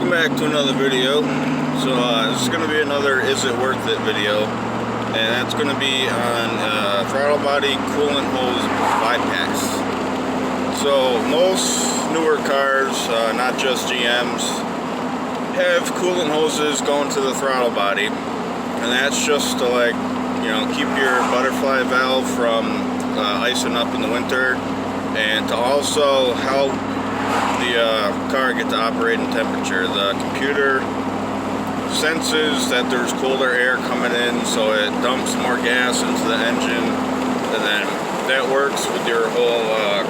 welcome back to another video. So this is going to be another Is It Worth It video, and that's going to be on throttle body coolant hose bypass. So most newer cars, not just GMs, have coolant hoses going to the throttle body, and that's just to keep your butterfly valve from icing up in the winter, and to also help the car get to operating temperature. The computer senses that there's colder air coming in, so it dumps more gas into the engine, and then that works with your whole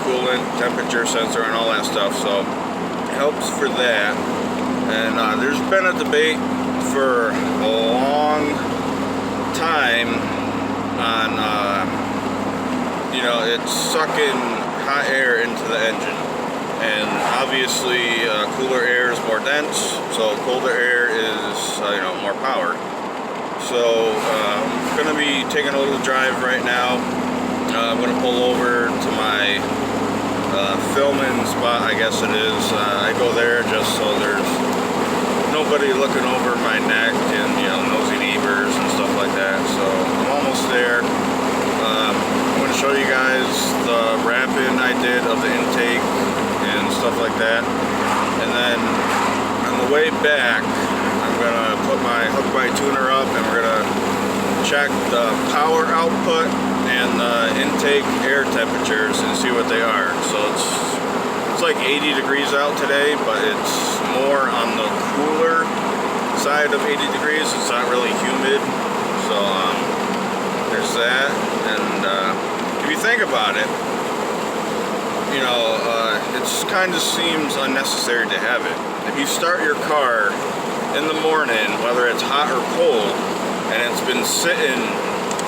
coolant temperature sensor and all that stuff, so it helps for that. And there's been a debate for a long time on it's sucking hot air into the engine. And obviously, cooler air is more dense, so colder air is, more power. So, I'm going to be taking a little drive right now. I'm going to pull over to my filming spot, I guess it is. I go there just so there's nobody looking over my neck and, nosy neighbors and stuff like that. So, I'm almost there. I'm going to show you guys the wrapping I did of the intake and stuff like that, and then on the way back I'm gonna hook my tuner up, and we're gonna check the power output and the intake air temperatures and see what they are. So it's like 80 degrees out today, but it's more on the cooler side of 80 degrees. It's not really humid, so there's that. And if you think about it, it kind of seems unnecessary to have it. If you start your car in the morning, whether it's hot or cold, and it's been sitting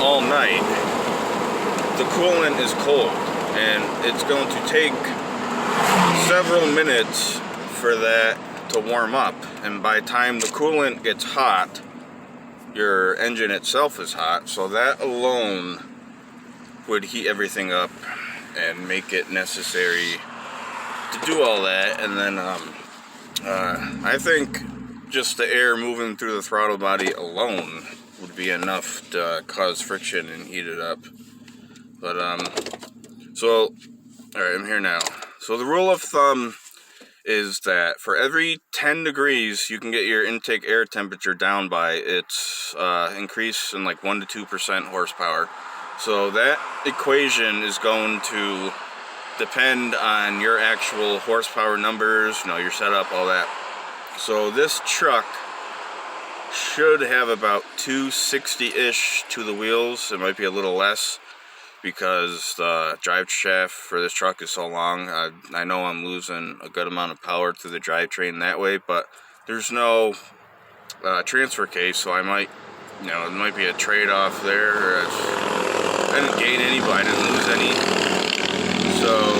all night, the coolant is cold, and it's going to take several minutes for that to warm up. And by the time the coolant gets hot, your engine itself is hot, so that alone would heat everything up and make it necessary to do all that. And then I think just the air moving through the throttle body alone would be enough to cause friction and heat it up. But so alright, I'm here now. So the rule of thumb is that for every 10 degrees you can get your intake air temperature down by, it's increase in like 1 to 2% horsepower. So that equation is going to depend on your actual horsepower numbers, your setup, all that. So this truck should have about 260-ish to the wheels. It might be a little less because the drive shaft for this truck is so long. I know I'm losing a good amount of power through the drivetrain that way, but there's no transfer case, so I might, it might be a trade-off there. I didn't gain any, but I didn't lose any. So,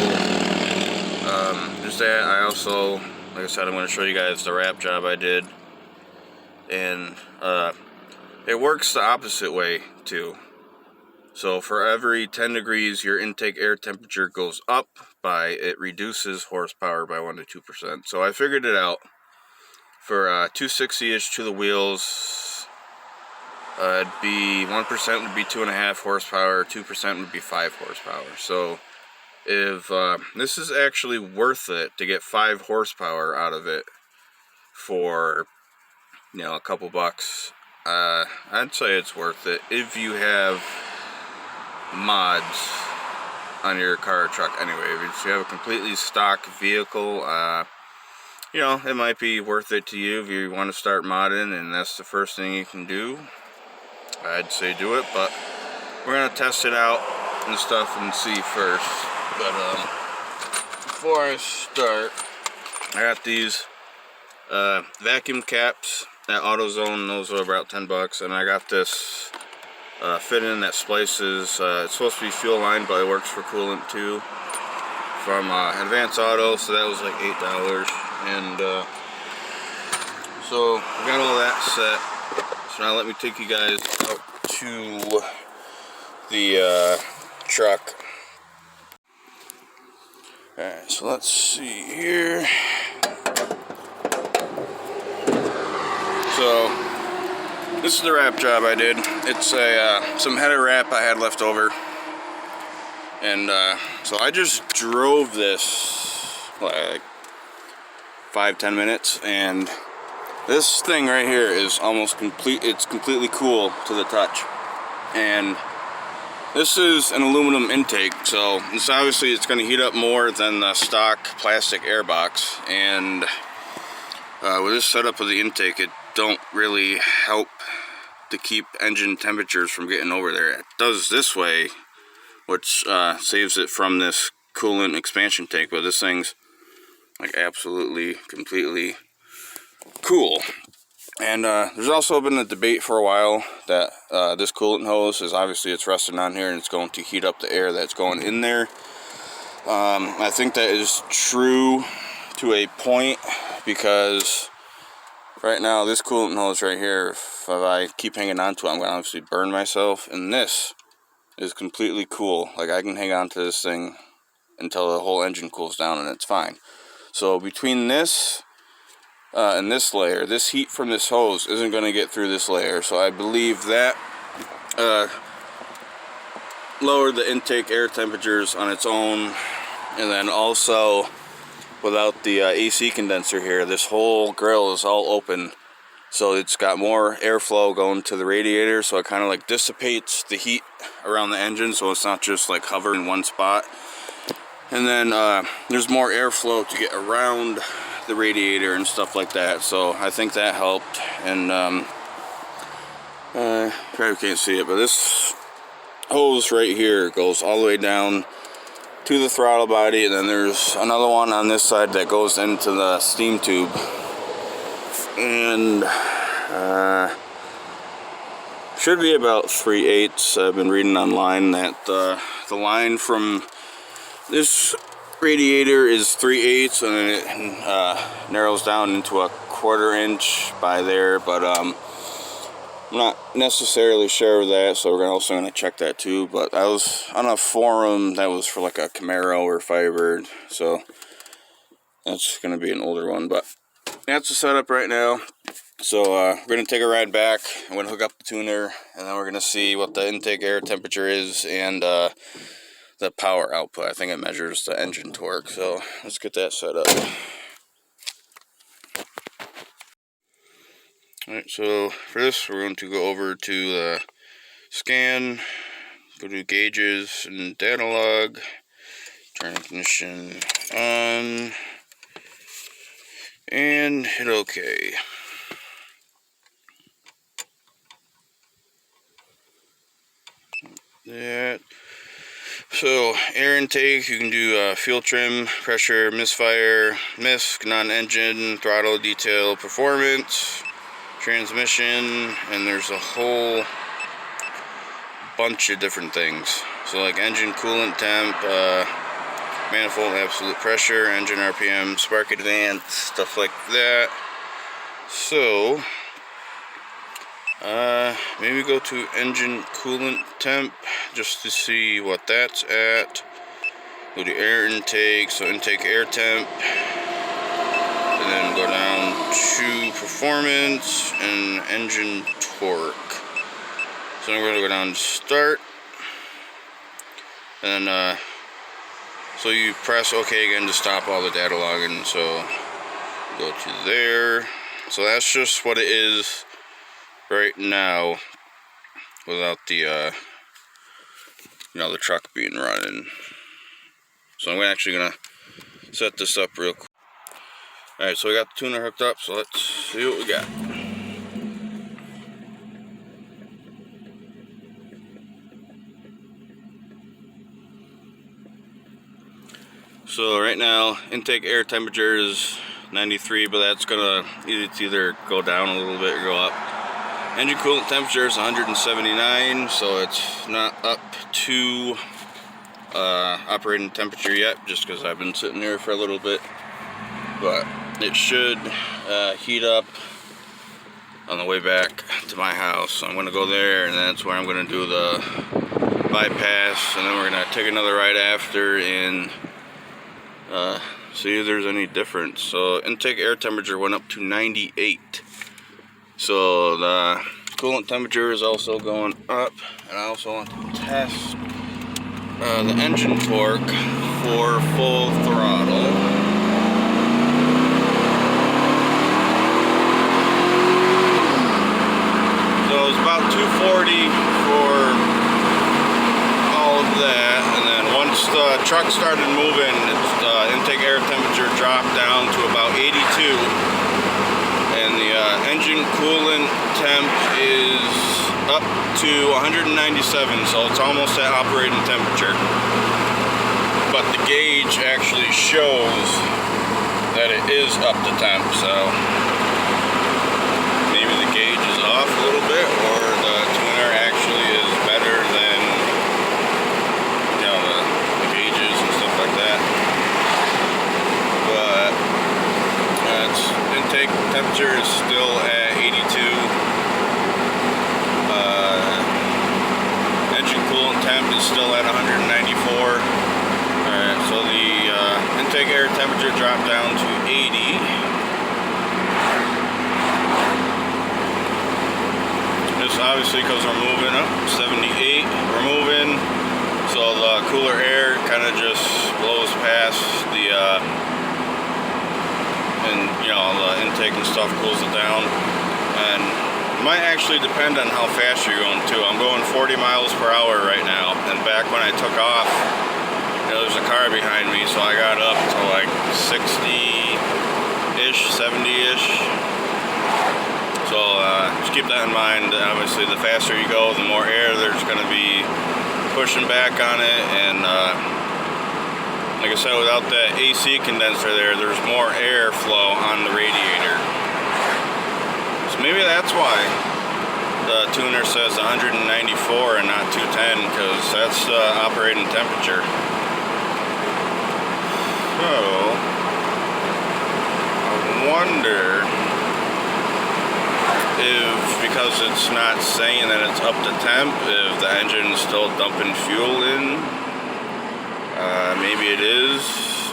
there's that. I also, like I said, I'm going to show you guys the wrap job I did. And it works the opposite way, too. So, for every 10 degrees your intake air temperature goes up by, it reduces horsepower by 1 to 2%. So, I figured it out. For 260-ish to the wheels, it'd be 1% would be 2.5 horsepower, 2% would be 5 horsepower. So if this is actually worth it to get 5 horsepower out of it for a couple bucks, I'd say it's worth it if you have mods on your car or truck. Anyway, if you have a completely stock vehicle, it might be worth it to you if you want to start modding, and that's the first thing you can do. I'd say do it, but we're gonna test it out and stuff and see first. But before I start, I got these vacuum caps at AutoZone. Those are about 10 bucks, and I got this fit-in that splices. It's supposed to be fuel line, but it works for coolant too, from Advance Auto. So that was like $8, and so we got all that set. So now let me take you guys out to the truck. Alright, so let's see here. This is the wrap job I did. It's some header wrap I had left over. And so I just drove this like 5-10 minutes, and this thing right here is almost complete. It's completely cool to the touch. And this is an aluminum intake, so it's obviously it's going to heat up more than the stock plastic air box. And with this setup of the intake, it don't really help to keep engine temperatures from getting over there. It does this way, which saves it from this coolant expansion tank, but this thing's like absolutely completely cool. And there's also been a debate for a while that this coolant hose is obviously it's resting on here and it's going to heat up the air that's going in there. I think that is true to a point, because right now this coolant hose right here, if I keep hanging on to it, I'm going to obviously burn myself. And this is completely cool. Like, I can hang on to this thing until the whole engine cools down and it's fine. So between this and this layer, this heat from this hose isn't going to get through this layer. So I believe that lowered the intake air temperatures on its own. And then also, without the AC condenser here, this whole grill is all open, so it's got more airflow going to the radiator, so it kind of like dissipates the heat around the engine, so it's not just like hovering in one spot. And then there's more airflow to get around the radiator and stuff like that, so I think that helped. And probably can't see it, but this hose right here goes all the way down to the throttle body, and then there's another one on this side that goes into the steam tube. And should be about 3/8. I've been reading online that the line from this radiator is 3/8, and then it narrows down into a 1/4 inch by there, but I'm not necessarily sure of that, so we're also going to check that too. But I was on a forum that was for like a Camaro or Firebird, so that's going to be an older one. But that's the setup right now. So we're going to take a ride back. I'm going to hook up the tuner, and then we're going to see what the intake air temperature is and the power output. I think it measures the engine torque, so let's get that set up. Alright, so for this we're going to go over to the scan, go to gauges and data log, turn ignition on, and hit OK. That. So air intake, you can do fuel trim, pressure, misfire, misc, non-engine, throttle, detail, performance, transmission, and there's a whole bunch of different things. So like engine coolant temp, manifold absolute pressure, engine RPM, spark advance, stuff like that. So maybe go to engine coolant temp just to see what that's at. Go to air intake, so intake air temp, and then go down to performance and engine torque. So I'm going to go down to start, and then so you press OK again to stop all the data logging. So go to there. So that's just what it is right now without the the truck being running. So I'm actually gonna set this up real quick. Alright, so we got the tuner hooked up, so let's see what we got. So right now intake air temperature is 93, but that's gonna either go down a little bit or go up. Engine coolant temperature is 179, so it's not up to operating temperature yet, just because I've been sitting there for a little bit. But it should heat up on the way back to my house. So I'm going to go there, and that's where I'm going to do the bypass, and then we're going to take another ride after and see if there's any difference. So intake air temperature went up to 98. So the Coolant temperature is also going up, and I also want to test the engine torque for full throttle. So it's about 240 for all of that, and then once the truck started moving, its intake air temperature dropped down to about 82, and the engine coolant temp is up to 197, so it's almost at operating temperature. But the gauge actually shows that it is up to temp, so maybe the gauge is off a little bit, or the tuner actually is better than, you know, the gauges and stuff like that. But its intake temperature is still at 82. Engine coolant temp is still at 194. Alright, so the intake air temperature dropped down to 80. Just obviously because we're moving up, 78, we're moving, so the cooler air kind of just blows past the, and you know, the intake and stuff cools it down. And it might actually depend on how fast you're going too. I'm going 40 miles per hour right now, and back when I took off, you know, there's a car behind me, so I got up to like 60-ish, 70-ish. So just keep that in mind. Obviously, the faster you go, the more air there's going to be pushing back on it, and like I said, without that AC condenser there, there's more airflow on the radiator. So maybe that's why the tuner says 194 and not 210, because that's the operating temperature. So I wonder if, because it's not saying that it's up to temp, if the engine's still dumping fuel in. Maybe it is.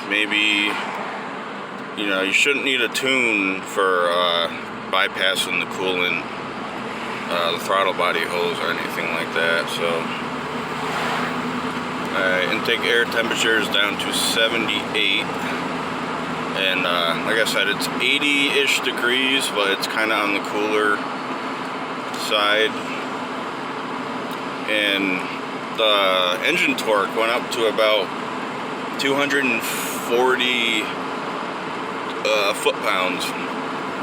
Maybe, you know, you shouldn't need a tune for bypassing the coolant, the throttle body hose or anything like that. So intake air temperature is down to 78, and like I said, it's 80-ish degrees, but it's kind of on the cooler side. And the engine torque went up to about 240 foot-pounds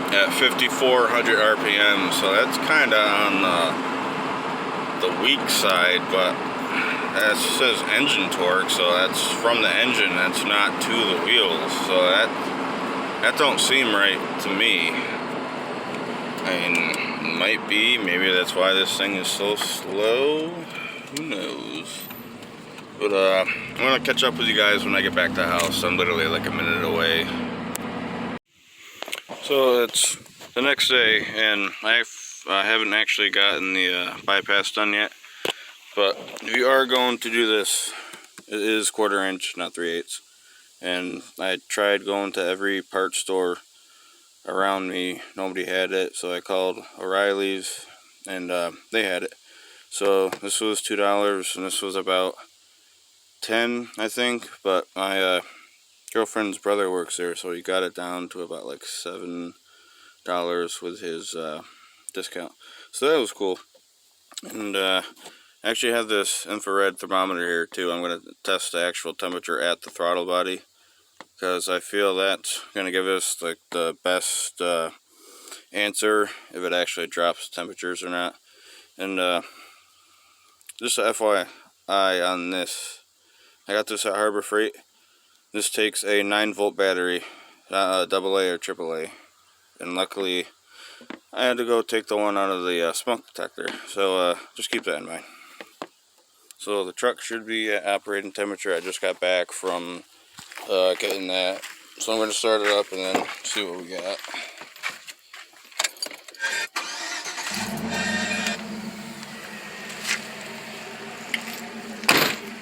at 5,400 RPM, so that's kind of on the weak side, but that says engine torque, so that's from the engine, that's not to the wheels, so that don't seem right to me. I mean, it might be, maybe that's why this thing is so slow, who knows. But I'm gonna catch up with you guys when I get back to the house. I'm literally like a minute away. So it's the next day, and I haven't actually gotten the bypass done yet. But if you are going to do this, it is 1/4 inch, not 3/8. And I tried going to every parts store around me. Nobody had it, so I called O'Reilly's, and they had it. So this was $2, and this was about 10, I think. But my girlfriend's brother works there, so he got it down to about like $7 with his discount. So that was cool. And I actually have this infrared thermometer here too. I'm going to test the actual temperature at the throttle body, because I feel that's going to give us like the best answer if it actually drops temperatures or not. And just a FYI on this, I got this at Harbor Freight. This takes a 9-volt battery, not a AA or AAA, and luckily I had to go take the one out of the smoke detector, so just keep that in mind. So the truck should be at operating temperature. I just got back from getting that, so I'm going to start it up and then see what we got.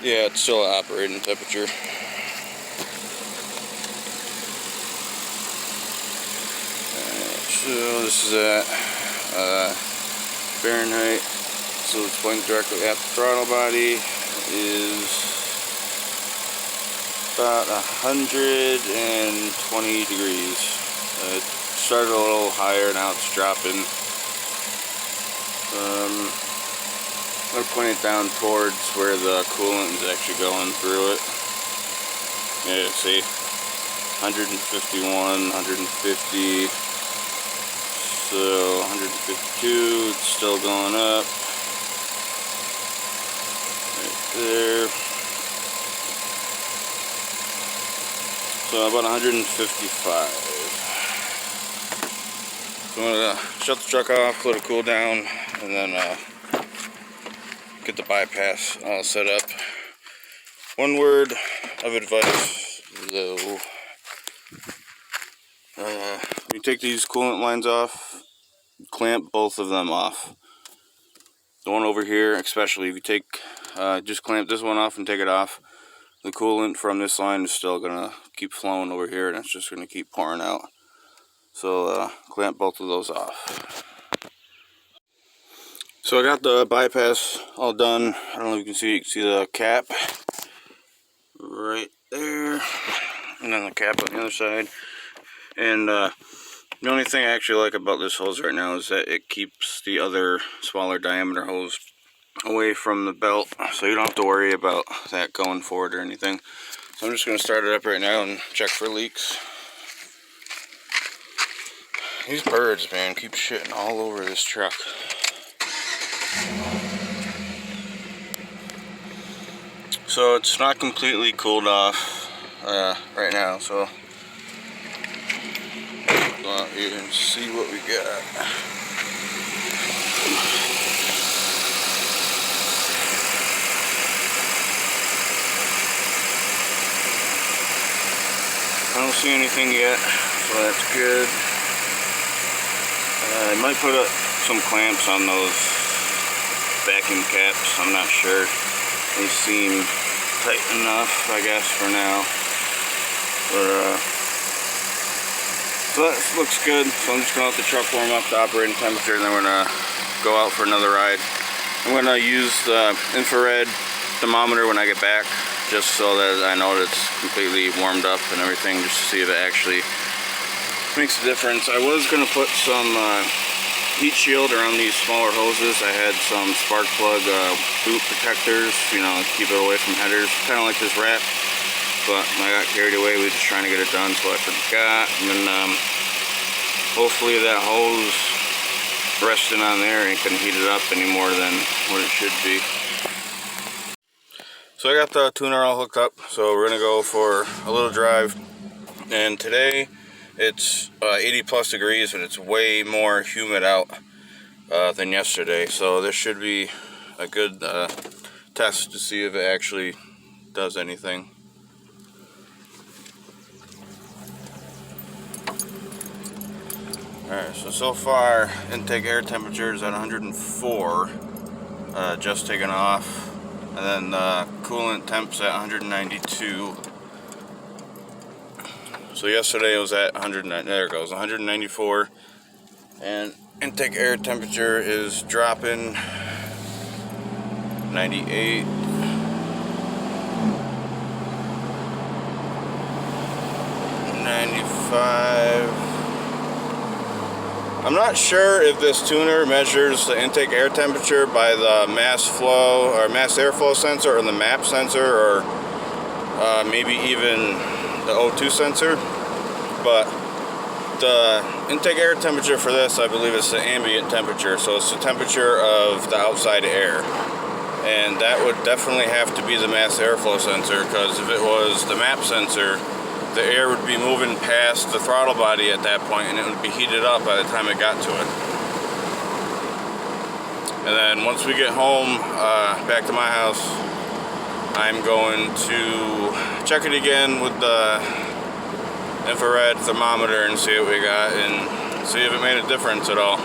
Yeah, it's still at operating temperature. Alright, so this is at Fahrenheit. So it's pointing directly at the throttle body. Is about 120 degrees. It started a little higher, now it's dropping. I'm going to point it down towards where the coolant is actually going through it. Yeah, see, 151, 150, so 152, it's still going up. Right there. So about 155. So I'm going to shut the truck off, let it cool down, and then get the bypass all set up. One word of advice though. You take these coolant lines off, clamp both of them off. The one over here, especially, if you take, just clamp this one off and take it off. The coolant from this line is still gonna keep flowing over here, and it's just gonna keep pouring out. So clamp both of those off. So I got the bypass all done. I don't know if you can see the cap right there, and then the cap on the other side. And the only thing I actually like about this hose right now is that it keeps the other smaller diameter hose away from the belt, so you don't have to worry about that going forward or anything. So I'm just going to start it up right now and check for leaks. These birds, man, keep shitting all over this truck. So it's not completely cooled off right now, so go out here and see what we got. I don't see anything yet, so that's good. I might put up some clamps on those vacuum caps, I'm not sure. They seem tight enough, I guess, for now. But, so that looks good. So I'm just going to let the truck warm up to operating temperature, and then we're going to go out for another ride. I'm going to use the infrared thermometer when I get back, just so that I know that it's completely warmed up and everything, just to see if it actually makes a difference. I was going to put some heat shield around these smaller hoses. I had some spark plug boot protectors, you know, keep it away from headers, kind of like this wrap. But I got carried away with just trying to get it done, so I forgot. And then hopefully that hose resting on there ain't gonna heat it up any more than what it should be. So I got the tuner all hooked up, so we're gonna go for a little drive. And today it's 80 plus degrees, and it's way more humid out than yesterday. So this should be a good test to see if it actually does anything. Alright, so far intake air temperature is at 104, just taken off, and then coolant temps at 192. So yesterday it was at 109, there it goes, 194, and intake air temperature is dropping, 98. 95. I'm not sure if this tuner measures the intake air temperature by the mass flow or mass airflow sensor or the MAP sensor, or maybe even the O2 sensor, but the intake air temperature for this, I believe, is the ambient temperature, so it's the temperature of the outside air, and that would definitely have to be the mass airflow sensor, because if it was the MAP sensor, the air would be moving past the throttle body at that point, and it would be heated up by the time it got to it. And then once we get home, back to my house, I'm going to check it again with the infrared thermometer and see what we got, and see if it made a difference at all.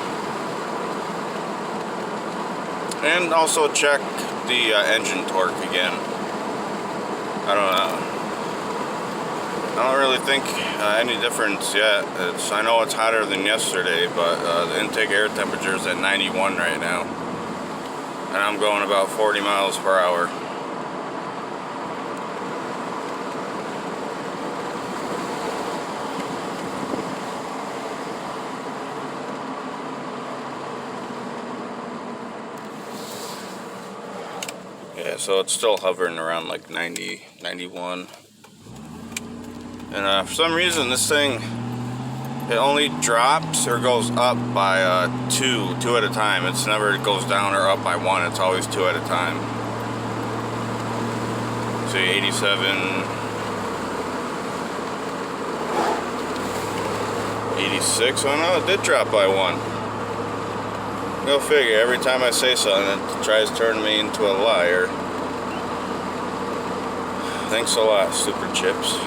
And also check the engine torque again. I don't know. I don't really think any difference yet. I know it's hotter than yesterday, but the intake air temperature is at 91 right now. And I'm going about 40 miles per hour. Yeah, so it's still hovering around like 90, 91. And for some reason this thing, it only drops or goes up by two at a time. It's never goes down or up by one. It's always two at a time. See, 87, 86. Oh no, it did drop by one. Go figure. Every time I say something, it tries to turn me into a liar. Thanks a lot, Super Chips.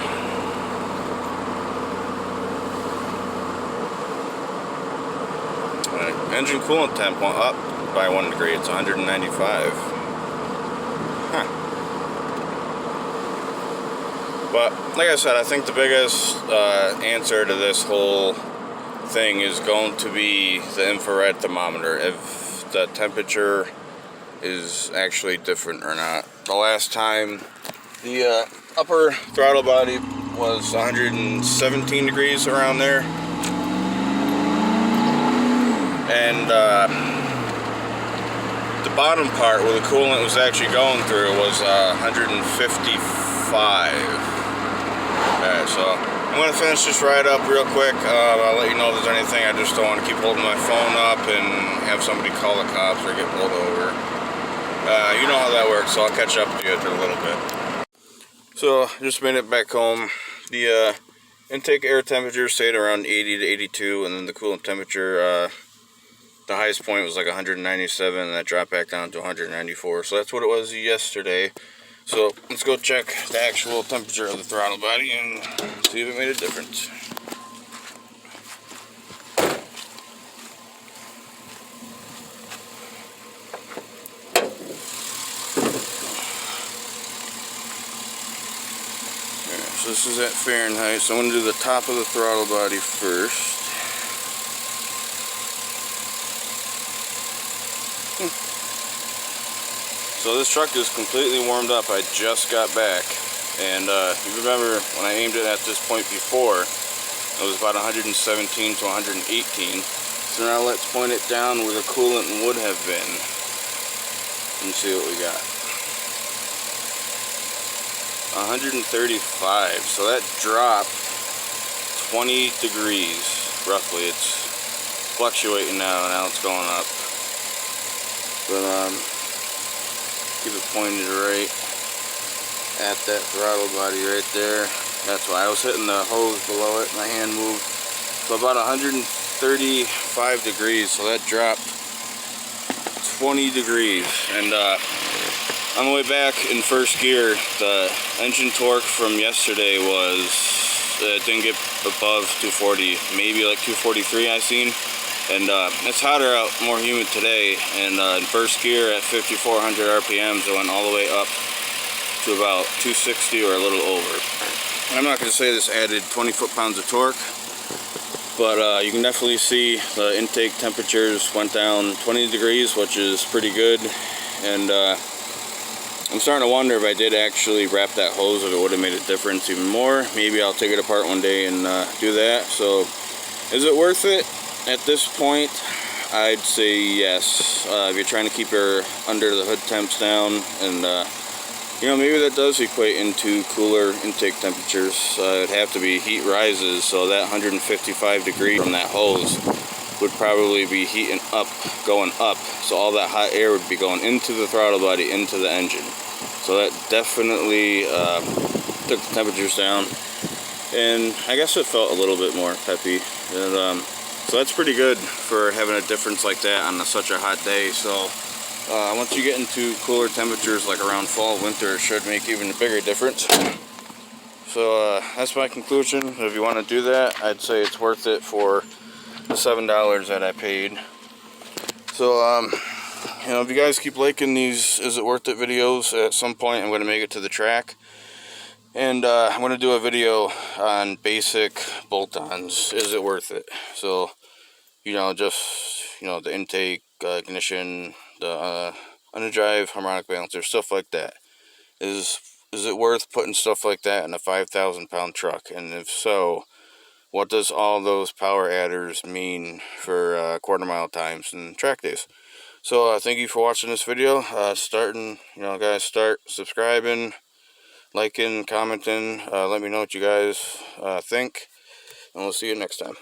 Engine coolant temp went up by 1 degree. It's 195. Huh. But like I said, I think the biggest answer to this whole thing is going to be the infrared thermometer. If the temperature is actually different or not. The last time the upper throttle body was 117 degrees around there. And the bottom part where the coolant was actually going through was 155. Alright, so I'm going to finish this ride up real quick. I'll let you know if there's anything. I just don't want to keep holding my phone up and have somebody call the cops or get pulled over. You know how that works, so I'll catch up with you after a little bit. So, just made it back home. The intake air temperature stayed around 80 to 82, and then the coolant temperature, the highest point was like 197, and that dropped back down to 194. So that's what it was yesterday. So let's go check the actual temperature of the throttle body and see if it made a difference. Alright, so this is at Fahrenheit. So I'm going to do the top of the throttle body first. So this truck is completely warmed up. I just got back, and you remember when I aimed it at this point before, it was about 117 to 118. So now let's point it down where the coolant would have been and see what we got. 135. So that dropped 20 degrees roughly. It's fluctuating now it's going up. But keep it pointed right at that throttle body right there. That's why I was hitting the hose below it. My hand moved. So about 135 degrees. So that dropped 20 degrees. And on the way back in first gear, the engine torque from yesterday was, it didn't get above 240, maybe like 243 I seen. And it's hotter out, more humid today, and in first gear at 5,400 RPMs, it went all the way up to about 260 or a little over. And I'm not going to say this added 20 foot-pounds of torque, but you can definitely see the intake temperatures went down 20 degrees, which is pretty good. And I'm starting to wonder if I did actually wrap that hose, if it would have made a difference even more. Maybe I'll take it apart one day and do that. So, is it worth it? At this point, I'd say yes. If you're trying to keep your under the hood temps down, and you know, maybe that does equate into cooler intake temperatures. It'd have to be heat rises, so that 155 degree from that hose would probably be heating up, going up. So all that hot air would be going into the throttle body, into the engine. So that definitely took the temperatures down, and I guess it felt a little bit more peppy. And, so that's pretty good for having a difference like that on such a hot day. So once you get into cooler temperatures like around fall, winter, it should make even a bigger difference. So that's my conclusion. If you want to do that, I'd say it's worth it for the $7 that I paid. So you know, if you guys keep liking these Is It Worth It videos, at some point I'm going to make it to the track. And I'm going to do a video on basic bolt-ons. Is it worth it? So, just, the intake, ignition, the underdrive, harmonic balancer, stuff like that. Is it worth putting stuff like that in a 5,000-pound truck? And if so, what does all those power adders mean for quarter-mile times and track days? So, thank you for watching this video. Guys, start subscribing, liking, commenting. Let me know what you guys think, and we'll see you next time.